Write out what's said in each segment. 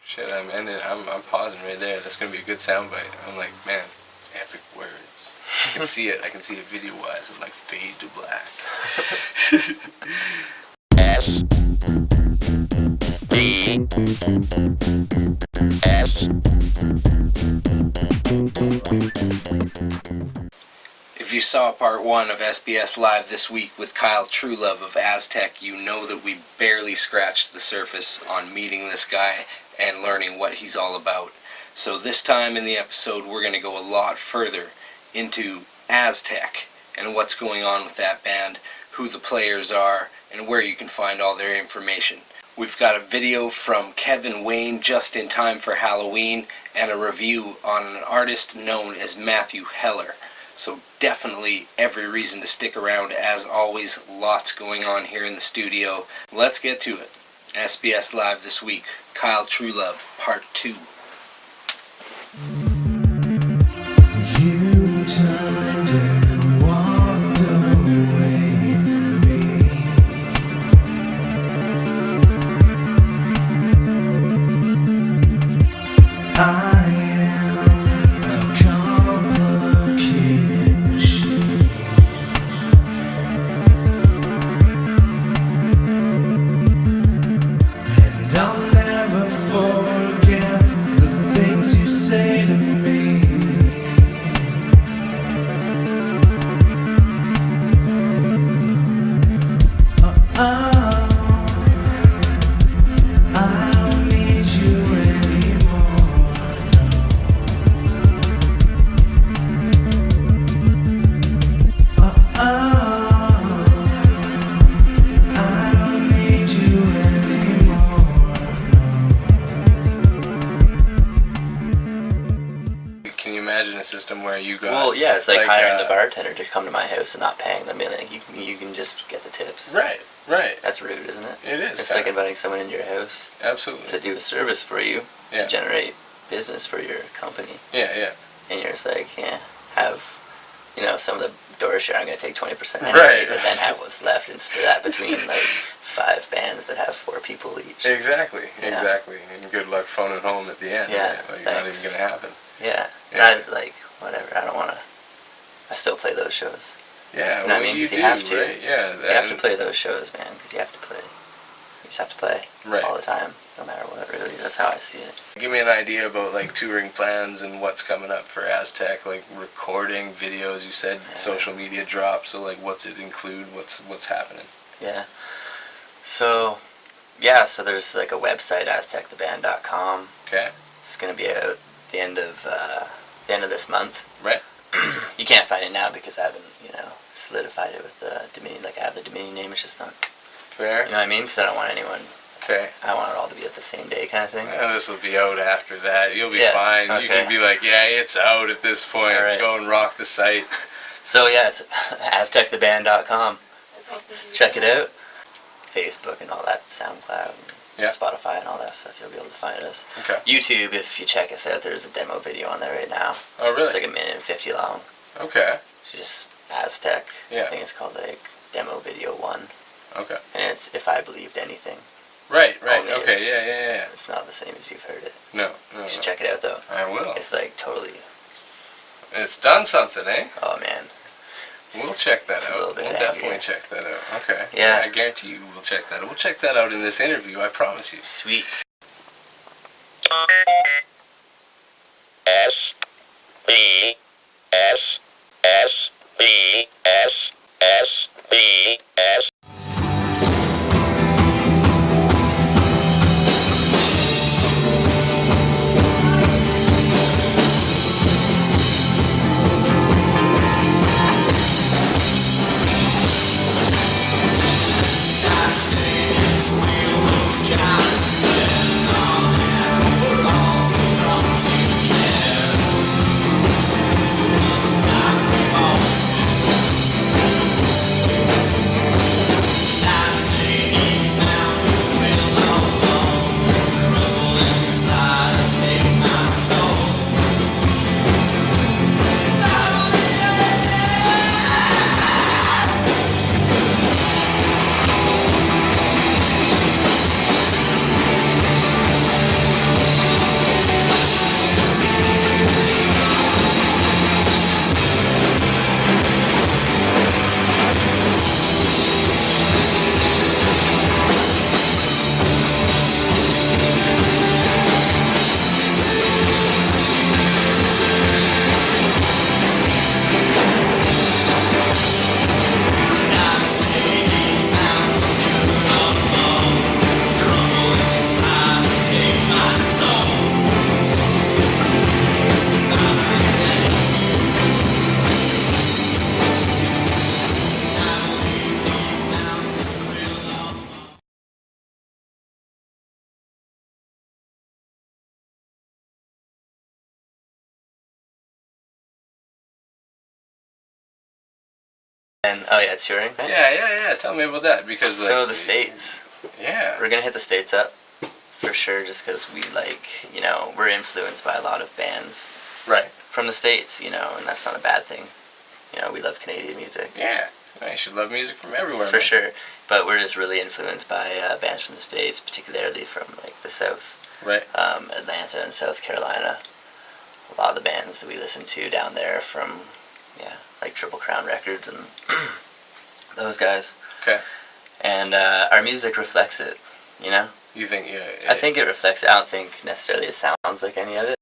Shit, I'm pausing right there. That's gonna be a good soundbite. I'm like, man, epic words. I can see it. I can see it video-wise. It like fade to black. If you saw part 1 of SBS Live this week with Kyle Truelove of Aztec, you know that we barely scratched the surface on meeting this guy and learning what he's all about. So this time in the episode, we're going to go a lot further into Aztec and what's going on with that band, who the players are, and where you can find all their information. We've got a video from Kevin Wayne just in time for Halloween, and a review on an artist known as Matthew Heller. So definitely every reason to stick around. As always, lots going on here in the studio. Let's get to it. SBS Live this week, Kyle Truelove, Part 2. You turned and walked away from me. I am a complicated machine. And I'll never forget the things you say to me. I don't need you anymore. I don't need you anymore. Can you imagine a system where you got... Well, yeah, it's like hiring the bartender to come to my house and not paying them. Like, you can just get the tips. Right, right. That's rude, isn't it? It is. It's like inviting someone into your house Absolutely. to do a service for you, Yeah. to generate business for your company. Yeah, yeah. And you're just like, yeah, have, some of the door share, I'm going to take 20% anyway, Right. but then have what's left and split that between, like, 5 bands that have 4 people each. Exactly, Yeah. exactly. And good luck phoning home at the end. Yeah, Right? Like, not even thanks. going to happen. Yeah. And Yeah. I was like, whatever, I don't want to. I still play those shows. Yeah, You know what I well, mean? you 'Cause do, you have to. right? Yeah. You have to play those shows, man, because you have to play. You just have to play Right. all the time, no matter what, really. That's how I see it. Give me an idea about, like, touring plans and what's coming up for Aztec, like recording videos, you said, Yeah. social media drops, so, like, what's it include? What's happening? Yeah. So there's like a website, aztectheband.com. Okay. It's going to be out the end of this month. Right. You can't find it now because I haven't, solidified it with the Dominion. Like, I have the Dominion name, it's just not, Fair. you know what I mean? Because I don't want anyone, Okay. I want it all to be at the same day kind of thing. Well, this will be out after that. You'll be Yeah, fine. You okay. can be like, yeah, it's out at this point. All right. Go and rock the site. So yeah, it's aztectheband.com. Check it out. Facebook and all that, SoundCloud, and Yeah. Spotify and all that stuff, you'll be able to find us. Okay. YouTube, if you check us out, there's a demo video on there right now. Oh, really? It's like 1:50 long. Okay. It's just Aztec. Yeah. I think it's called like Demo Video 1. Okay. And it's If I Believed Anything. Right, Only okay, it's- yeah. It's not the same as you've heard it. No. You should check it out though. I will. It's like totally, It's done something, eh? oh man. We'll check that It's a out. little bit We'll angry. definitely check that out. Okay. Yeah. I guarantee you we'll check that out. We'll check that out in this interview, I promise you. Sweet. And oh yeah, touring. Right? Yeah. Tell me about that, because like, So the States. Yeah. We're gonna hit the States up for sure, just because we we're influenced by a lot of bands Right. from the States, and that's not a bad thing. We love Canadian music. Yeah. You should love music from everywhere. For man. sure, but we're just really influenced by bands from the States, particularly from like the South, Right. Atlanta and South Carolina. A lot of the bands that we listen to down there from, like Triple Crown Records and those guys. Okay. And our music reflects it, You think? Yeah. I think it reflects it. I don't think necessarily it sounds like any of it.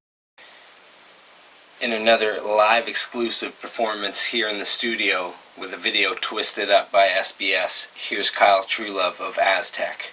In another live exclusive performance here in the studio with a video twisted up by SBS, here's Kyle Truelove of Aztec.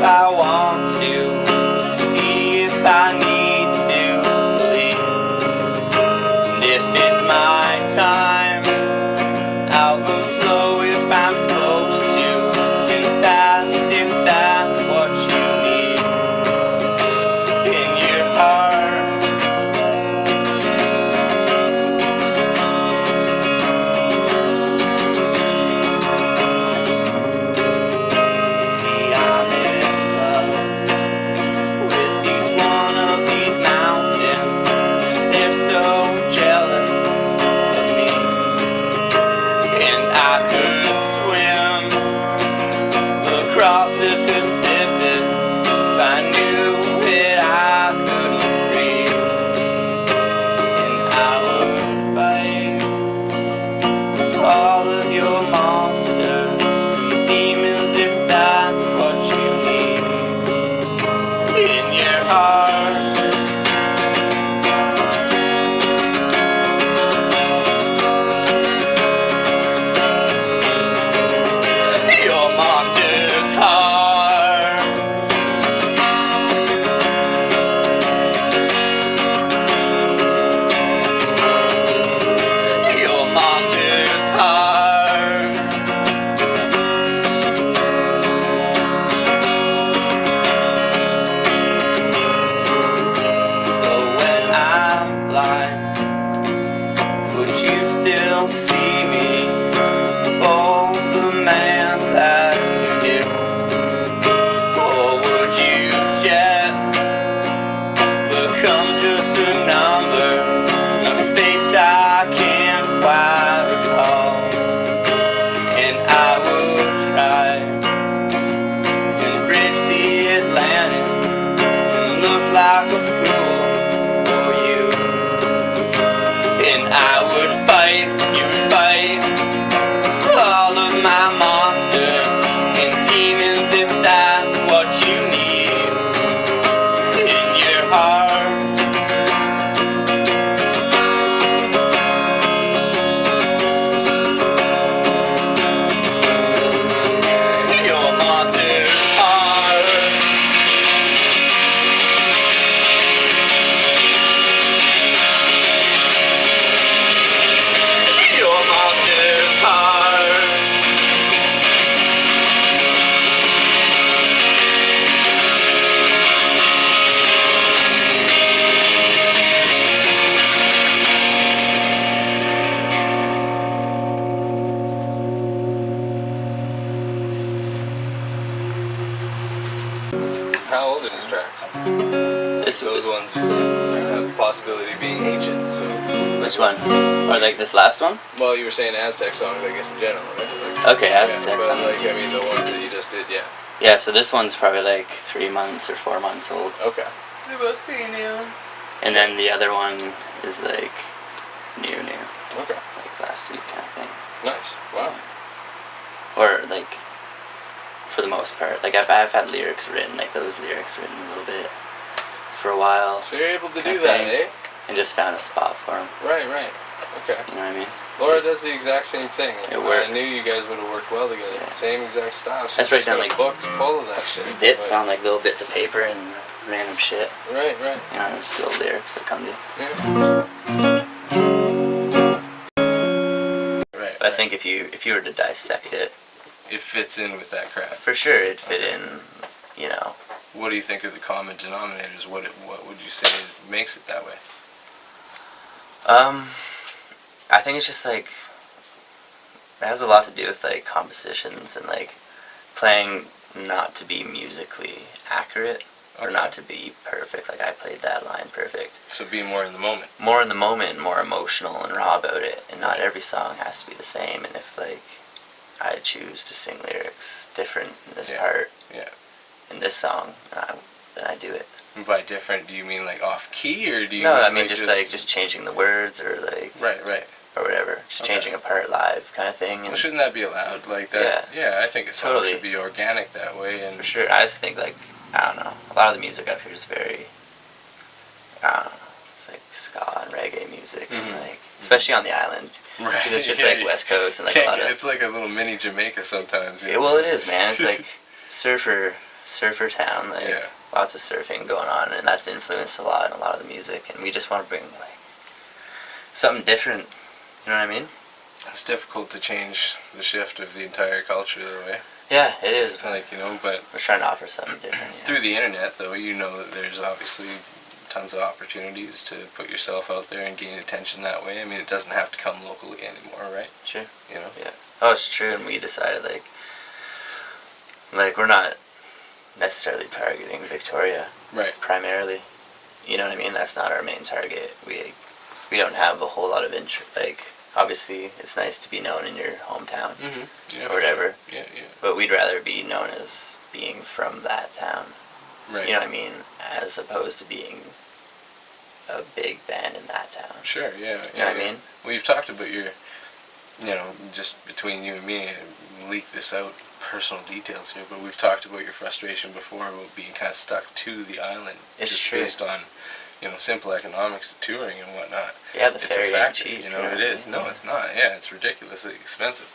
I want to see if I need to believe, and if it's my time, I'll go slow if I'm supposed to, and fast if that's what you need in your heart. See, I'm in love with each one of these mountains, and they're so jealous of me. And I could swim across the Pacific if I knew that I couldn't breathe. And I would fight all of your monsters and demons if that's what you need in your heart. Your monster's heart. Your monster's heart. So when I'm blind, would you still see me for the man that you knew? Or would you just become just a number, a face I can't quite recall? And I would try and bridge the Atlantic and look like a fool for you. And I would fight, you would fight all of my monsters and demons if that's what you need in your heart. Your monster's heart. Your monster's heart. How old are these tracks? This Those ones you said have the possibility of being ancient. So, Which one? Or like this last one? well, you were saying Aztec songs, I guess, in general, right? Like, Okay, Aztec but songs. like, I mean, the ones that you just did, yeah. Yeah, so this one's probably like 3 months or 4 months old. Okay. They're both pretty new. And then the other one is like new, Okay. like last week kind of thing. Nice. Wow. Or like, for the most part, like I've had lyrics written, like those lyrics written a little bit for a while, So you're able to Kind do of that, thing. eh? and just found a spot for them. Right. Okay. You know what I mean? Laura does the exact same thing. That's It why worked. I knew you guys would have worked well together. Yeah. Same exact style. She That's just right down, got a like, book full of that shit. Bits But- on like little bits of paper and random shit. Right, right. You know, just little lyrics that come to. Yeah. Right. But I think if you were to dissect it, it fits in with that crap. for sure it'd fit in. You know, What do you think are the common denominators? What would you say makes it that way? I think it's just like it has a lot to do with like compositions and like playing not to be musically accurate or Okay. not to be perfect. Like I played that line perfect. So be more in the moment. More in the moment, more emotional and raw about it, and not every song has to be the same. And if like I choose to sing lyrics different in this Yeah. part, Yeah. in this song, then I do it. And by different, do you mean like off key, or do you? No, mean I mean just changing the words or like Right, right. or whatever, just Okay. changing a part live kind of thing. Well, And shouldn't that be allowed like that? Yeah, I think a song Totally. should be organic that way. And for sure, I just think like I don't know, a lot of the music up here is very I don't know, it's like ska and reggae music, Mhm. and like especially on the island right, because it's just yeah, like West Coast and like can't a lot get- of it's like a little mini Jamaica sometimes. yeah, well it is, man. It's like surfer town, like Yeah. lots of surfing going on, and that's influenced a lot of the music, and we just want to bring like something different. You know what I mean? It's difficult to change the shift of the entire culture that way. Yeah, it is. Like, but We're trying to offer something different. Yeah. through the internet, though, you know that there's obviously tons of opportunities to put yourself out there and gain attention that way. I mean, it doesn't have to come locally anymore, right? Sure. You know? Yeah. Oh, it's true, and we decided like we're not necessarily targeting Victoria Right. primarily. You know what I mean? That's not our main target. We don't have a whole lot of interest. Like obviously, it's nice to be known in your hometown Mm-hmm. Yeah, or for whatever, sure. Yeah, yeah. but we'd rather be known as being from that town. Right. You know what I mean? As opposed to being a big band in that town. Sure, yeah. You know what I mean? Well, you've talked about your, just between you and me, leak this out, personal details here, but we've talked about your frustration before about being kind of stuck to the island. It's just true. based on, simple economics of touring and whatnot. Yeah, the It's ferry a ain't factor, cheap. you know, it is. No, it's not. Yeah, it's ridiculously expensive.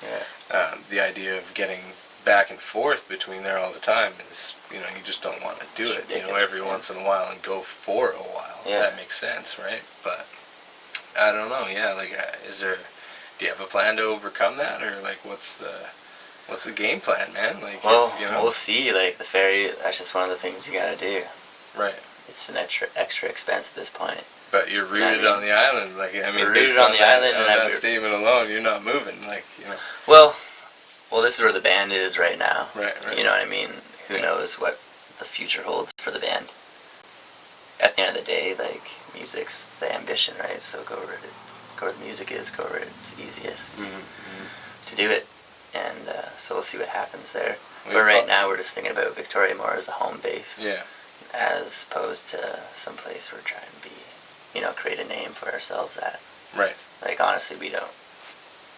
Yeah. The idea of getting back and forth between there all the time is, you just don't want to do It's it, ridiculous, every yeah. once in a while and go for a while. Yeah. That makes sense, right? But I don't know. Yeah, like, do you have a plan to overcome that, or like, what's the game plan, man? Like, Well, we'll see. Like the ferry, that's just one of the things you gotta do. right. It's an extra expense at this point. But you're You know what I rooted mean? on the island, like I mean, We're based rooted on the that, island, on and that statement alone, you're not moving, like Well, this is where the band is right now. Right, right. You know what I mean? Who Yeah. knows what the future holds for the band? At the end of the day, like music's the ambition, right? So go where the music is, go where it's easiest to do it, and so we'll see what happens there. But right now, we're just thinking about Victoria more as a home base, Yeah. as opposed to some place we're trying to be, create a name for ourselves at. Right. Like honestly, we don't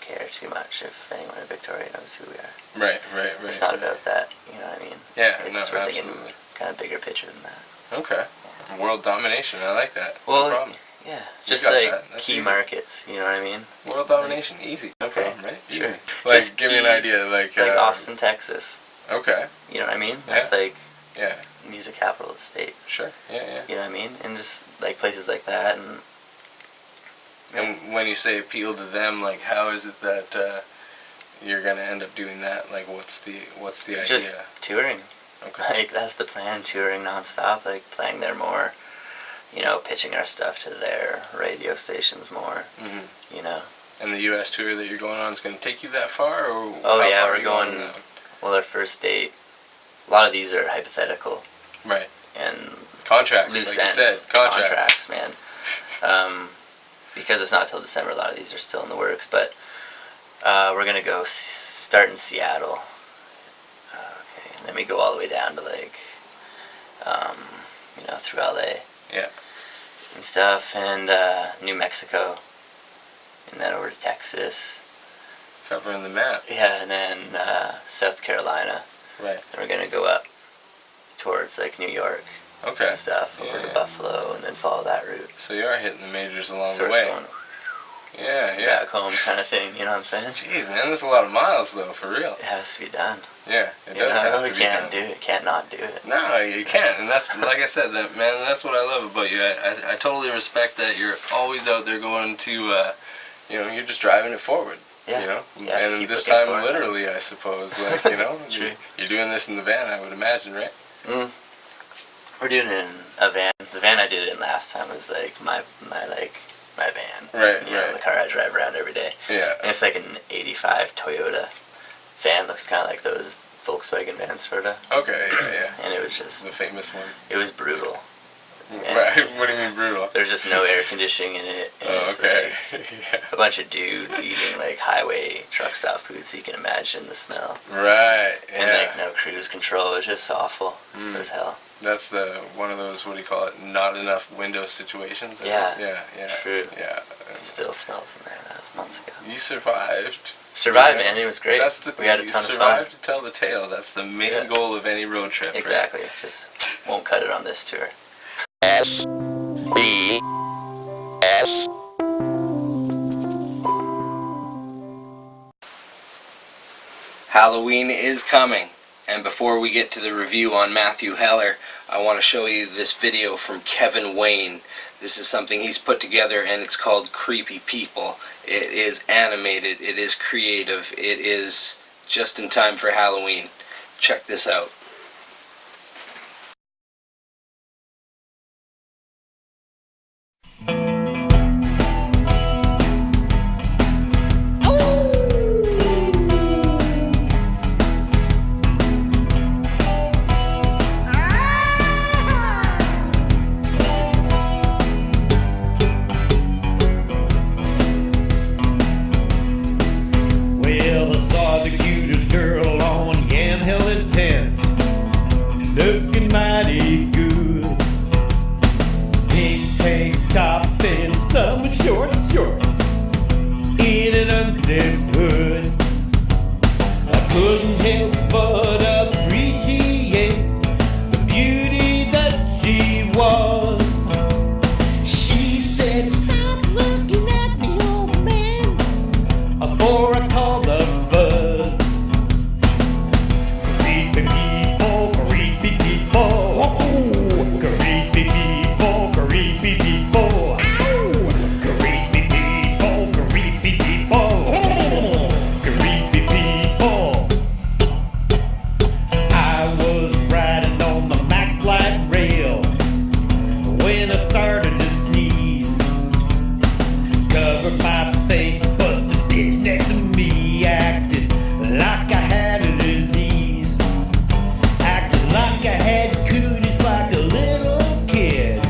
care too much if anyone in Victoria knows who we are. Right. It's not about that, you know what I mean? Yeah, It's, no, we're thinking absolutely. kind of bigger picture than that. Okay. World domination, I like that. Well, no problem. yeah, just got like that. That's key easy. markets, you know what I mean? World domination, easy. No Okay, problem, right? sure. Easy. Like, Just give me an key- idea, like Austin, Texas, Okay. you know what I mean? That's Yeah. like Yeah. music capital of the States. Sure. Yeah. You know what I mean? And just like places like that, and And when you say appeal to them, like, how is it that you're gonna end up doing that? Like, what's the idea? just touring. Okay. Like that's the plan, touring nonstop, like playing there more, pitching our stuff to their radio stations more, hmm you know. And the U.S. tour that you're going on is gonna take you that far, or Oh, how yeah, far we're are you going going- now? Well, our first date, a lot of these are hypothetical Right. and Contracts, loose like ends. you said. Contracts. Man. Because it's not till December, a lot of these are still in the works, but we're going to go start in Seattle. Okay, and then we go all the way down to like, through LA. Yeah. And stuff, and New Mexico, and then over to Texas. Covering the map. Yeah, and then South Carolina. Right. Then we're gonna go up towards like New York Okay. and stuff, over Yeah. to Buffalo, and then follow that route. So you are hitting the majors along So the we're just way. going Yeah. back home kind of thing. You know what I'm saying? Jeez, man, that's a lot of miles though, for real. It has to be done. Yeah, it You does know, have you to be can't done. do it. Can't not do it. No, you can't, and that's like I said, that man. That's what I love about you. I totally respect that you're always out there going to, you're just driving it forward. Yeah. You know, Yeah, and keep this looking time forward. literally, I suppose. Like True. you're doing this in the van, I would imagine, right? Mm. We're doing it in a van. The van I did it in last time was like my van. Right, You know, right. the car I drive around every day. Yeah. And it's like an '85 Toyota van. Looks kind of like those Volkswagen vans, sort of. Okay. Yeah. And it was just, The famous one. it was brutal. Yeah. Right. What do you mean brutal? There's just no air conditioning in it. And Oh, it's okay. like Yeah. a bunch of dudes eating like highway truck stop food, so you can imagine the smell. Right. And Yeah. like no cruise control. It was just awful. Mm. It was hell. That's one of those, what do you call it, not enough window situations. Yeah. Yeah. True. Yeah. It still smells in there. That was months ago. You survived. Survived, Yeah. man. It was great. That's the we had a you ton of fun. survived to tell the tale. That's the main Yeah. goal of any road trip. right? Exactly. Just won't cut it on this tour. Halloween is coming, and before we get to the review on Matthew Heller, I want to show you this video from Kevin Wayne. This is something he's put together, and it's called Creepy People. It is animated, it is creative, it is just in time for Halloween. Check this out. Well, I saw the cutest girl on Yamhill at 10th, looking mighty good. Pink tank top and some short shorts in an unzipped hood. I couldn't help but appreciate the beauty that she was. She said, "Stop looking at me, old man, before I call the buzz." Creepy people, creepy people. Oh, creepy people, creepy people. Ow! Creepy people, creepy people. Oh, creepy people. I was riding on the max light rail when I started to sneeze. Covered my face, but the bitch next to me acted like I had a disease. Acted like I had cooties like a little kid,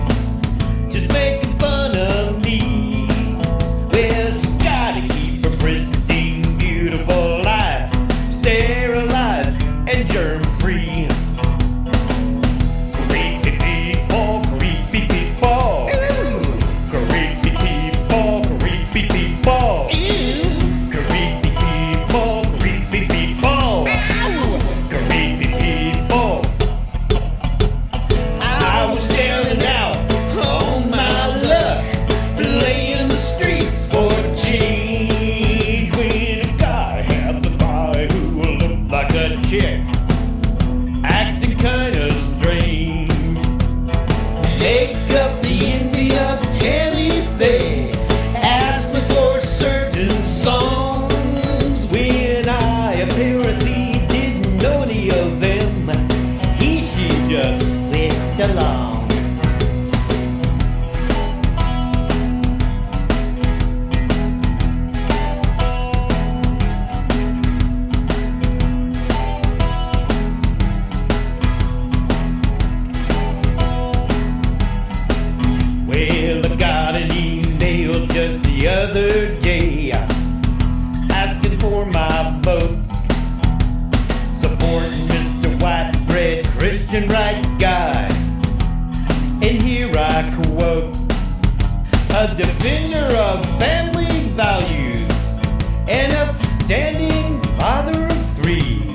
just making fun of me. Well, she gotta keep a pristine, beautiful life, sterilized and germ-free. Creepy people, creepy people. Creepy people, creepy people. Creepy people, creepy people. Creepy people. I was staring out on my luck, laying the streets for change, when a guy happened by who looked like a chick, acting kinda strange. Take up the India Tele asked me for certain songs. When I apparently didn't know any of them, she just switched along. Well, I got an email just the other day asking for my vote, supporting Mr. White Bread Christian right guy. And here I quote, "A defender of family values, an upstanding father of three.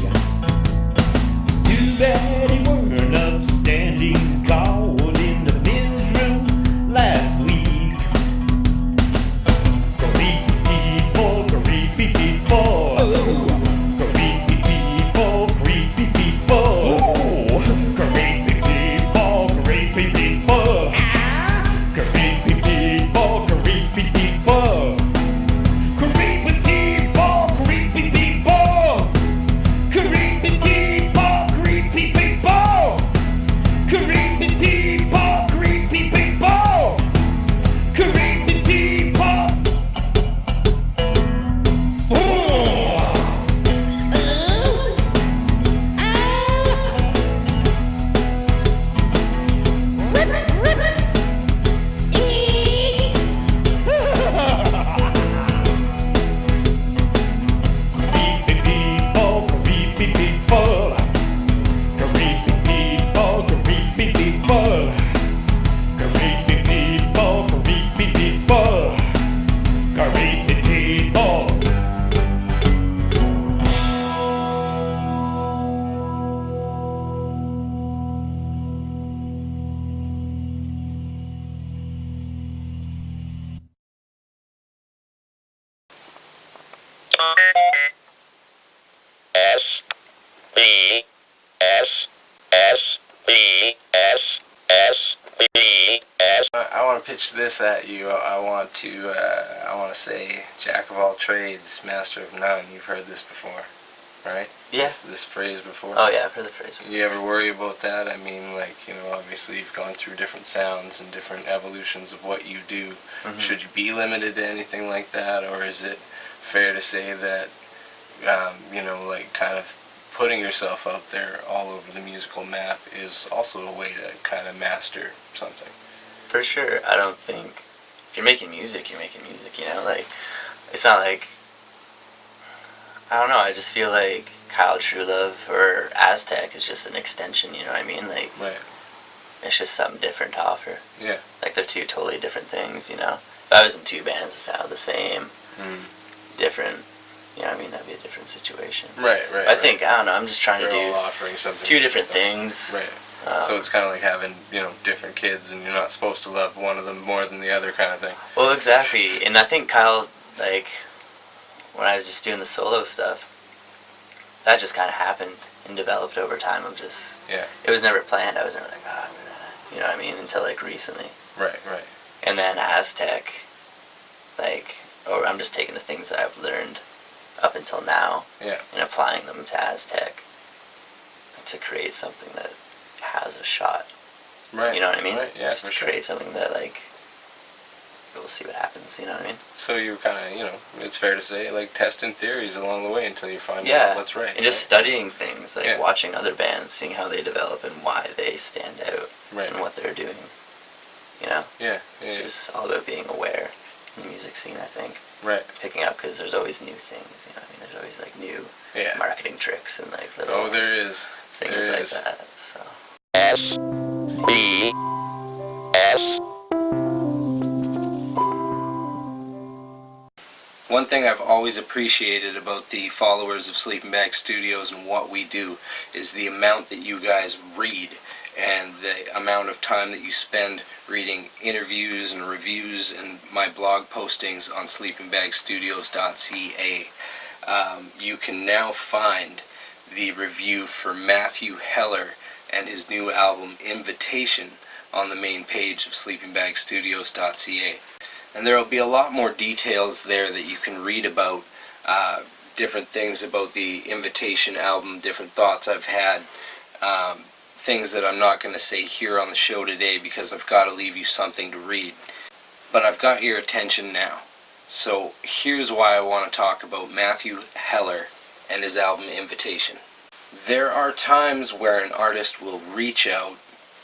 Too bad he weren't upstanding, called in the men's room last week." Creepy S B S S B S S B S. I want to pitch this at you. I want to say, jack of all trades, master of none. You've heard this before, right? Yeah. This phrase before. Oh yeah, I've heard the phrase. You ever worry about that? I mean, like, obviously you've gone through different sounds and different evolutions of what you do. Mhm. Should you be limited to anything like that, or is it fair to say that, like, kind of putting yourself out there all over the musical map is also a way to kind of master something? For sure. I don't think if you're making music, you're making music. Like it's not like, I don't know. I just feel like Kyle Truelove or Aztec is just an extension. You know what I mean? Like Right. it's just something different to offer. Yeah. Like they're two totally different things. If I was in two bands that sound the same, different. You know what I mean? That'd be a different situation. Right. I think, I don't know. I'm just trying they're to do all offering something two different things. Right. So it's kind of like having, different kids, and you're not supposed to love one of them more than the other, kind of thing. Well, exactly. And I think Kyle, like, when I was just doing the solo stuff, that just kind of happened and developed over time of just, Yeah. it was never planned. I was never like, you know what I mean, until like recently. Right. And then Aztec, like, or I'm just taking the things that I've learned up until now Yeah. and applying them to Aztec to create something that has a shot. Right. You know what I mean? Right. Yeah, just for to sure. create something that, like, we'll see what happens, you know what I mean? So you kind of, it's fair to say, like, testing theories along the way until you find Yeah, out what's right. and just studying things, like Yeah. watching other bands, seeing how they develop and why they stand out Right. and what they're doing. Yeah. It's Yeah. just all about being aware in the music scene, I think. Right. Picking up, because there's always new things, you know what I mean? There's always, like, new Yeah. marketing tricks and, like, little Oh, there is. things there like is. that, so. S B S. One thing I've always appreciated about the followers of Sleeping Bag Studios and what we do is the amount that you guys read and the amount of time that you spend reading interviews and reviews and my blog postings on sleepingbagstudios.ca. You can now find the review for Matthew Heller and his new album Invitation on the main page of sleepingbagstudios.ca. And there will be a lot more details there that you can read about, different things about the Invitation album, different thoughts I've had, things that I'm not going to say here on the show today because I've got to leave you something to read. But I've got your attention now. So here's why I want to talk about Matthew Heller and his album Invitation. There are times where an artist will reach out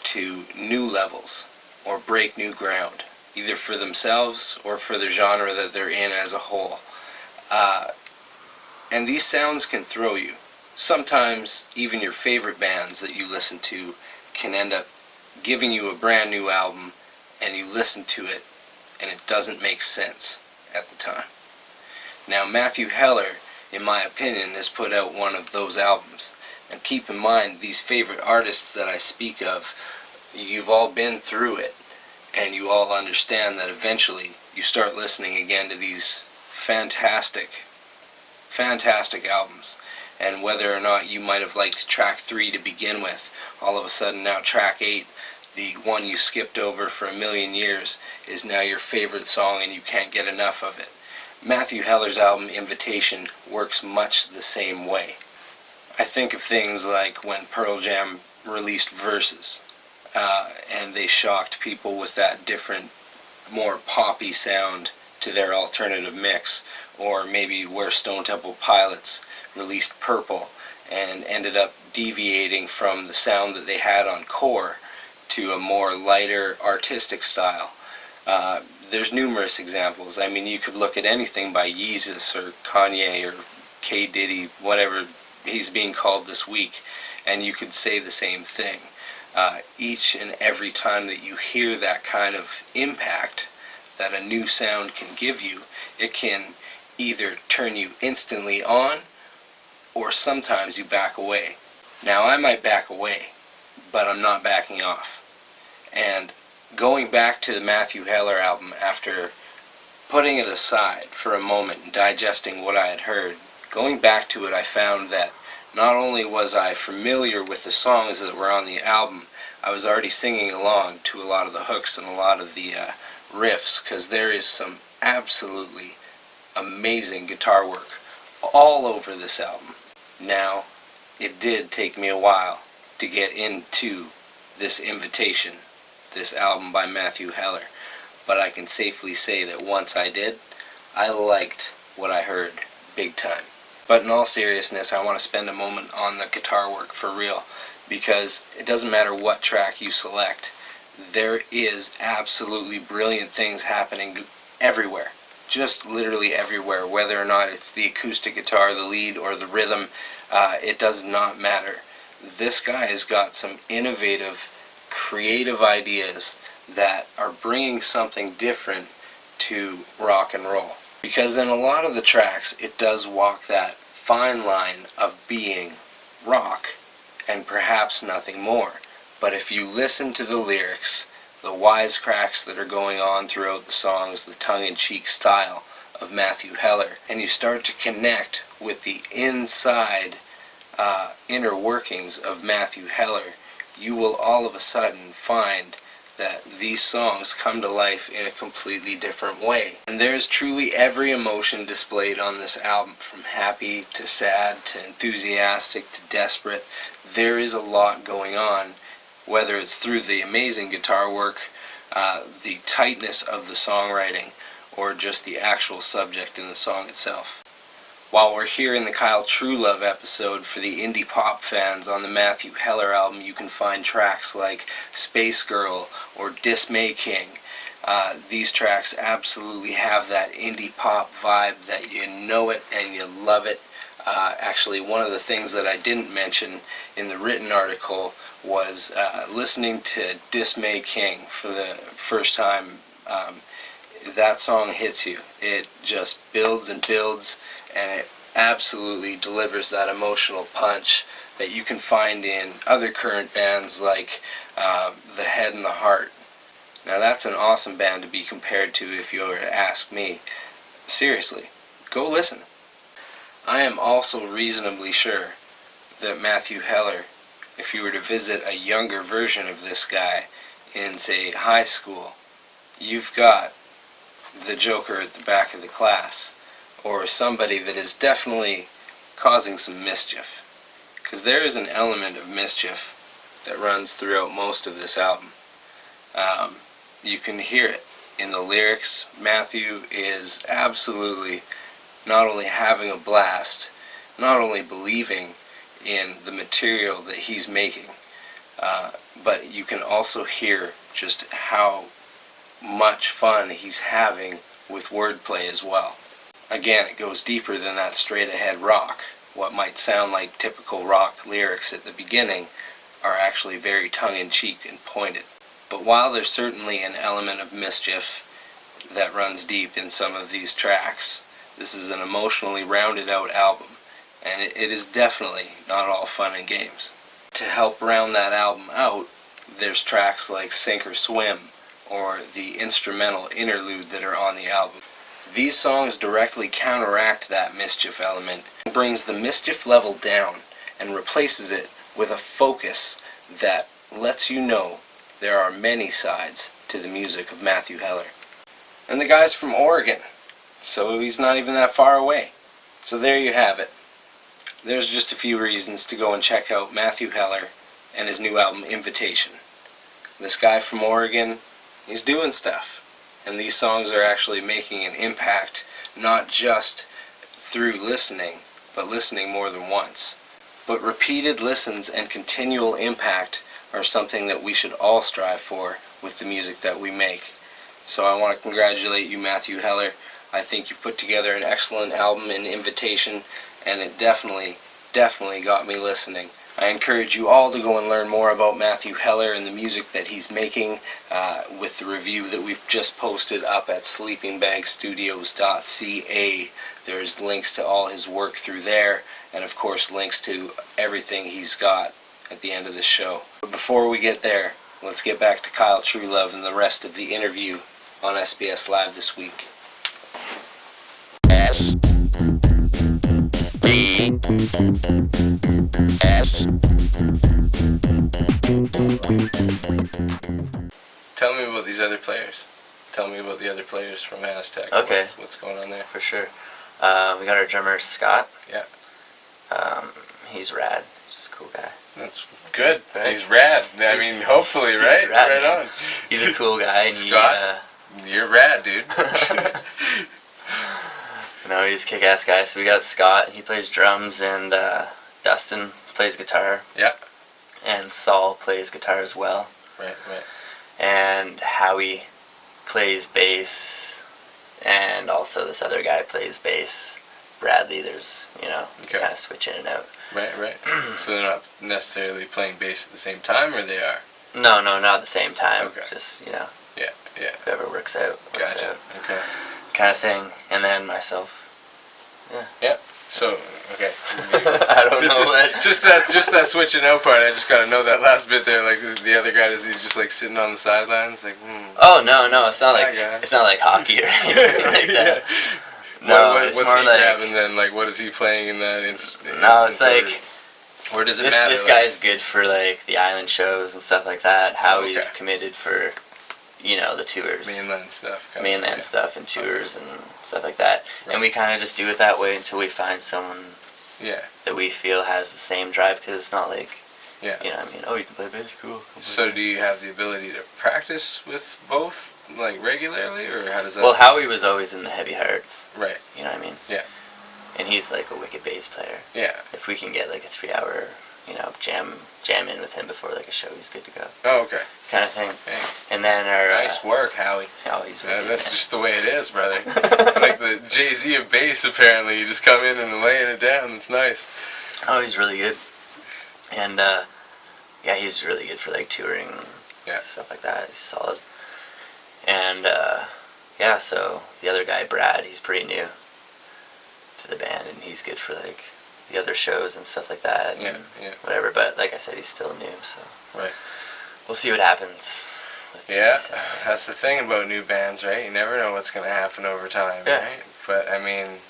to new levels or break new ground, either for themselves or for the genre that they're in as a whole. And these sounds can throw you. Sometimes even your favorite bands that you listen to can end up giving you a brand new album and you listen to it and it doesn't make sense at the time. Now Matthew Heller, in my opinion, has put out one of those albums. And keep in mind, these favorite artists that I speak of, you've all been through it. And you all understand that eventually you start listening again to these fantastic albums. And whether or not you might have liked track 3 to begin with, all of a sudden now track 8, the one you skipped over for a million years, is now your favorite song and you can't get enough of it. Matthew Heller's album Invitation works much the same way. I think of things like when Pearl Jam released Versus. And they shocked people with that different, more poppy sound to their alternative mix, or maybe where Stone Temple Pilots released Purple and ended up deviating from the sound that they had on Core to a more lighter artistic style. There's numerous examples. I mean, you could look at anything by Yeezus or Kanye or K. Diddy, whatever he's being called this week, and you could say the same thing. Each and every time that you hear that kind of impact that a new sound can give you, it can either turn you instantly on or sometimes you back away. Now I might back away, but I'm not backing off. And going back to the Matthew Heller album after Putting it aside for a moment and digesting what I had heard, going back to it, I found that not only was I familiar with the songs that were on the album, I was already singing along to a lot of the hooks and a lot of the riffs, because there is some absolutely amazing guitar work all over this album. Now, it did take me a while to get into this Invitation, this album by Matthew Heller, but I can safely say that once I did, I liked what I heard big time. But in all seriousness, I want to spend a moment on the guitar work for real, because it doesn't matter what track you select, there is absolutely brilliant things happening everywhere. Just literally everywhere, whether or not it's the acoustic guitar, the lead, or the rhythm, it does not matter. This guy has got some innovative, creative ideas that are bringing something different to rock and roll. Because in a lot of the tracks, it does walk that fine line of being rock and perhaps nothing more. But if you listen to the lyrics, the wisecracks that are going on throughout the songs, the tongue-in-cheek style of Matthew Heller, and you start to connect with the inner workings of Matthew Heller, you will all of a sudden find that these songs come to life in a completely different way. And there's truly every emotion displayed on this album, from happy to sad to enthusiastic to desperate. There is a lot going on, whether it's through the amazing guitar work, the tightness of the songwriting, or just the actual subject in the song itself. While we're here in the Kyle Truelove episode, for the indie pop fans on the Matthew Heller album, you can find tracks like Space Girl or Dismay King. These tracks absolutely have that indie pop vibe that you know it and you love it. Actually, one of the things that I didn't mention in the written article was listening to Dismay King for the first time. That song hits you. It just builds and builds, and it absolutely delivers that emotional punch that you can find in other current bands like The Head and the Heart. Now that's an awesome band to be compared to if you were to ask me. Seriously, go listen. I am also reasonably sure that Matthew Heller, if you were to visit a younger version of this guy in, say, high school, you've got the joker at the back of the class, or somebody that is definitely causing some mischief. Because there is an element of mischief that runs throughout most of this album. You can hear it in the lyrics. Matthew is absolutely not only having a blast, not only believing in the material that he's making, but you can also hear just how much fun he's having with wordplay as well. Again, it goes deeper than that straight-ahead rock. What might sound like typical rock lyrics at the beginning are actually very tongue-in-cheek and pointed. But while there's certainly an element of mischief that runs deep in some of these tracks, this is an emotionally rounded out album, and it is definitely not all fun and games. To help round that album out, there's tracks like Sink or Swim, or the instrumental interlude that are on the album. These songs directly counteract that mischief element, and brings the mischief level down and replaces it with a focus that lets you know there are many sides to the music of Matthew Heller. And the guy's from Oregon, so he's not even that far away. So there you have it. There's just a few reasons to go and check out Matthew Heller and his new album, Invitation. This guy from Oregon, he's doing stuff. And these songs are actually making an impact, not just through listening, but listening more than once. But repeated listens and continual impact are something that we should all strive for with the music that we make. So I want to congratulate you, Matthew Heller. I think you've put together an excellent album in Invitation, and it definitely got me listening. I encourage you all to go and learn more about Matthew Heller and the music that he's making with the review that we've just posted up at sleepingbagstudios.ca. There's links to all his work through there, and of course links to everything he's got at the end of the show. But before we get there, let's get back to Kyle Truelove and the rest of the interview on SBS Live this week. Tell me about these other players. Tell me about the other players from Aztec. Okay. What's going on there? For sure. We got our drummer Scott. Yeah. He's rad. He's just a cool guy. That's good. Right. He's rad. I mean, hopefully, right? He's rad, Right man. on. He's a cool guy. And Scott? You're rad, dude. No, he's a kick-ass guy. So we got Scott. He plays drums, and Dustin plays guitar. Yeah. And Saul plays guitar as well. Right. And Howie plays bass, and also this other guy plays bass. Bradley, there's, Okay. kind of switch in and out. Right. So they're not necessarily playing bass at the same time, or they are? No, not at the same time. Okay. Just, Yeah. whoever works out. Gotcha. Okay. Kind of thing. And then myself. Yeah. So, okay. I don't know what. Just that switching out part. I just gotta know that last bit there. Like the other guy, is he just like sitting on the sidelines, like? Oh no, it's not like That guy. it's not like hockey or anything like that. No, it's what's more he like grabbing then? Like, what is he playing in that instance? no, it's like Where does it this matter? this like- guy's good for like the island shows and stuff like that. Howie's Okay. committed for the tours. mainland stuff. Mainland stuff and tours and stuff like that. Right. And we kind of just do it that way until we find someone Yeah. that we feel has the same drive, because it's not like, Yeah. oh, you can play bass, cool. So do you have the ability to practice with both, like regularly, or how does that? Well, Howie was always in the heavy hearts, Right. you know what I mean? Yeah. And he's like a wicked bass player. Yeah. If we can get like a 3-hour, jam in with him before like a show, he's good to go. Oh, okay. Kind of thing. Hey, And then our nice work, Howie. Howie's wicked, That's man. just the way it is, brother. Like the Jay-Z of bass, apparently. You just come in and laying it down. It's nice. Oh, he's really good. And he's really good for like touring, Yeah. stuff like that. He's solid. And so the other guy, Brad, he's pretty new to the band, and he's good for like the other shows and stuff like that. And Yeah. whatever. But like I said, he's still new, so Right. we'll see what happens. With Yeah, these, that's the thing about new bands, right? You never know what's going to happen over time, Yeah. right? But, I mean,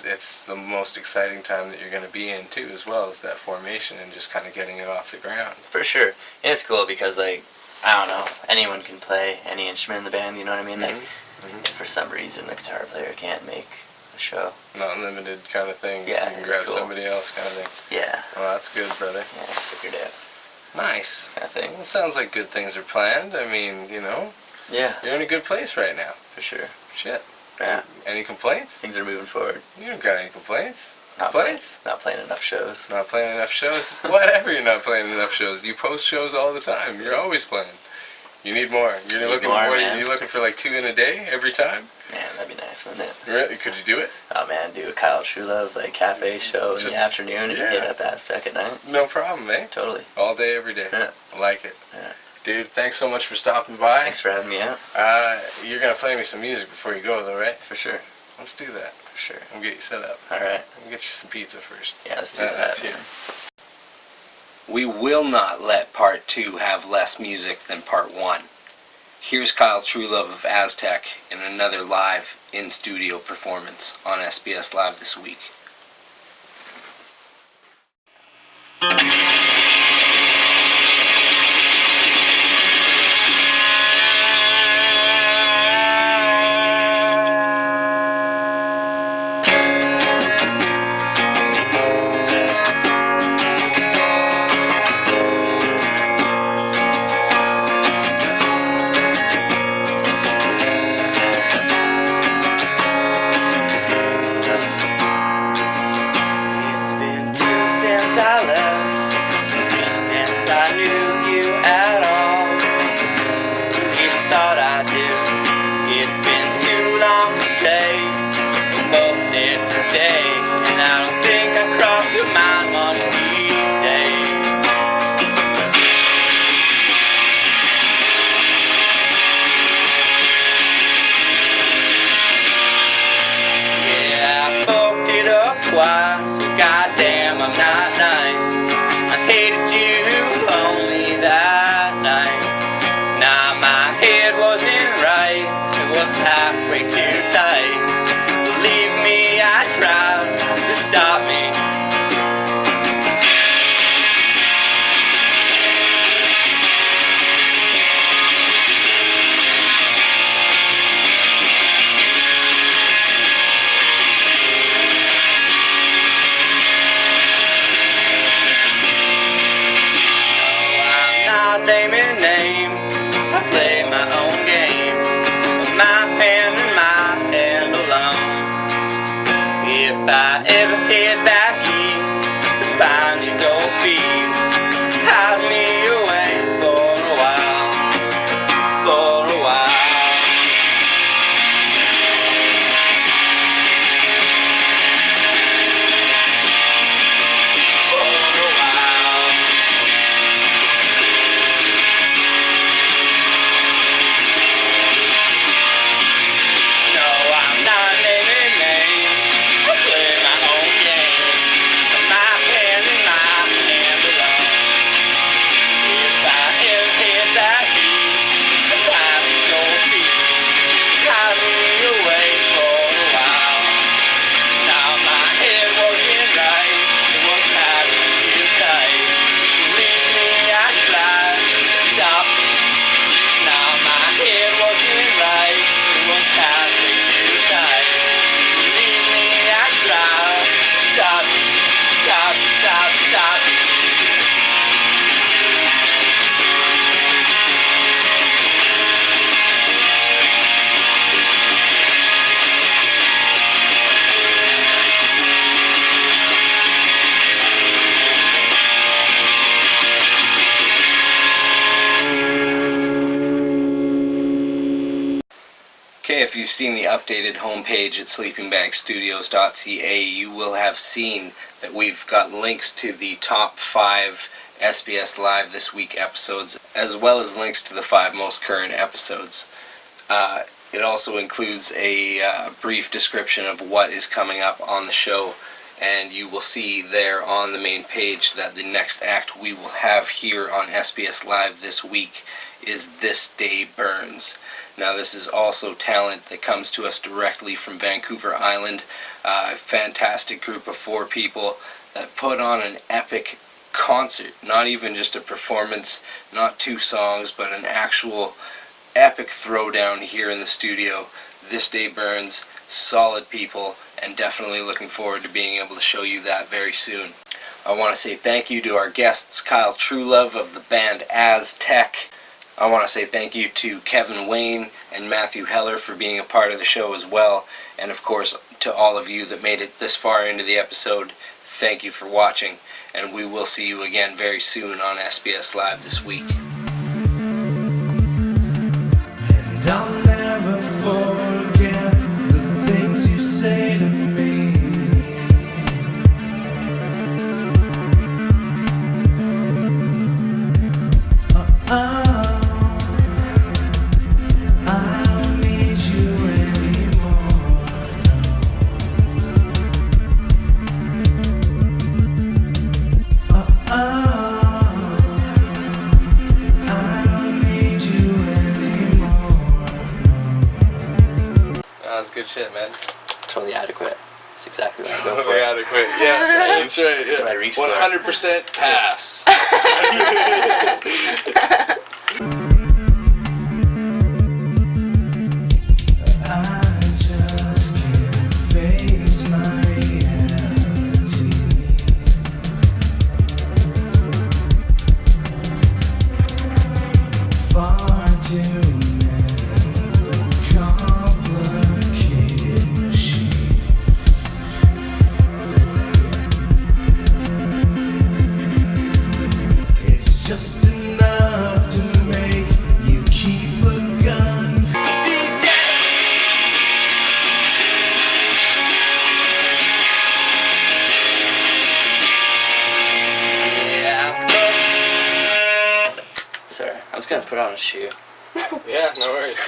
it's the most exciting time that you're going to be in, too, as well, as that formation and just kind of getting it off the ground. For sure. And it's cool because, like, I don't know, anyone can play any instrument in the band, you know what I mean? Like, if for some reason a guitar player can't make a show. Not limited kind of thing. Yeah, You can it's grab cool. somebody else kind of thing. Yeah. Well, that's good, brother. Yeah, it's figured out. Nice. Kind of thing. Well, it sounds like good things are planned. I mean, Yeah, you're in a good place right now. for sure. Shit. Yeah. Any complaints? Things are moving forward. You don't got any complaints? Not Complaints? Not playing enough shows. Not playing enough shows? Whatever, you're not playing enough shows. You post shows all the time. You're always playing. You need more. You're looking more, for man. You're looking for like 2 in a day every time? Man, that'd be nice, wouldn't it? Really? Could you do it? Oh man, do a Kyle Truelove like cafe show in Just- the afternoon and yeah. hit up Aztec at night. No problem, eh? Totally. All day, every day. Yeah. I like it. Yeah. Dude, thanks so much for stopping by. Thanks for having me out. You're gonna play me some music before you go, though, right? For sure. Let's do that. For sure. I'll get you set up. All right. I'll get you some pizza first. Yeah, let's do That's that. here. Man. We will not let part 2 have less music than part 1. Here's Kyle Truelove of Aztec in another live in-studio performance on SBS Live this week. It's been 2 since I left, 3 since I knew you at all. Least thought I do. It's been too long to say. We're both there to stay, and I don't think I cross your mind much these days. Yeah, I fucked it up twice. Goddamn, I'm not nice. I hated you only that night. Nah, my head wasn't right. It was packed way too tight. Believe me, I tried to stop me. if you've seen the updated homepage at sleepingbagstudios.ca, you will have seen that we've got links to the top 5 SBS Live This Week episodes, as well as links to the 5 most current episodes. It also includes a brief description of what is coming up on the show, and you will see there on the main page that the next act we will have here on SBS Live this week is This Day Burns. Now, this is also talent that comes to us directly from Vancouver Island. A fantastic group of 4 people that put on an epic concert. Not even just a performance, not 2 songs, but an actual epic throwdown here in the studio. This Day Burns, solid people, and definitely looking forward to being able to show you that very soon. I want to say thank you to our guests, Kyle Truelove of the band Aztec. I want to say thank you to Kevin Wayne and Matthew Heller for being a part of the show as well. And of course, to all of you that made it this far into the episode, thank you for watching. And we will see you again very soon on SBS Live This Week. And I'll never forget the things you say to me. I don't need you anymore. I don't need you anymore. That's good shit, man. Totally adequate. That's exactly what I go for. Totally adequate. Yeah, that's right. That's what I reach for. 100% pass. I just can't face my reality. Far too many complicated machines. It's just enough to make you keep a gun. These days. Yeah. Sorry, I was gonna put on a shoe. Yeah, no worries.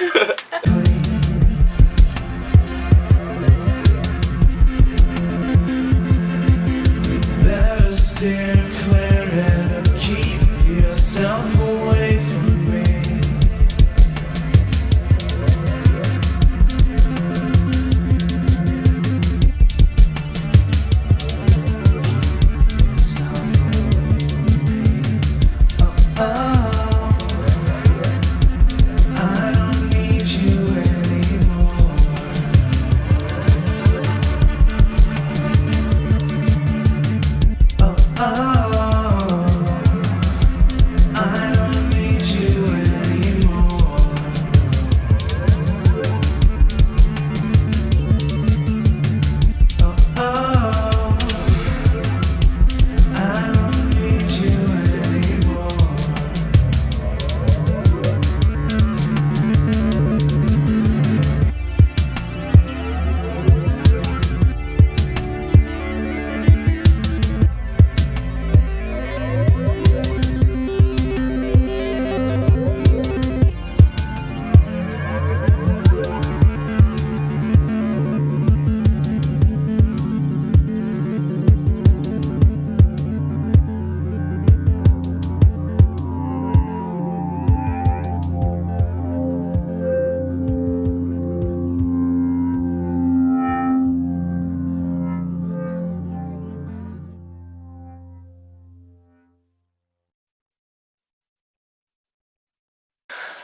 Better steer clear and keep yourself away from me. Keep yourself away from me. Oh, I don't need you anymore. I don't need you anymore. I don't need you anymore.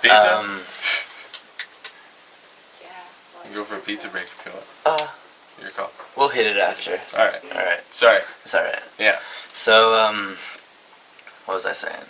Pizza? Go for a pizza break if you want. Your call. We'll hit it after. Alright. Alright. Sorry. It's alright. Yeah. So, what was I saying?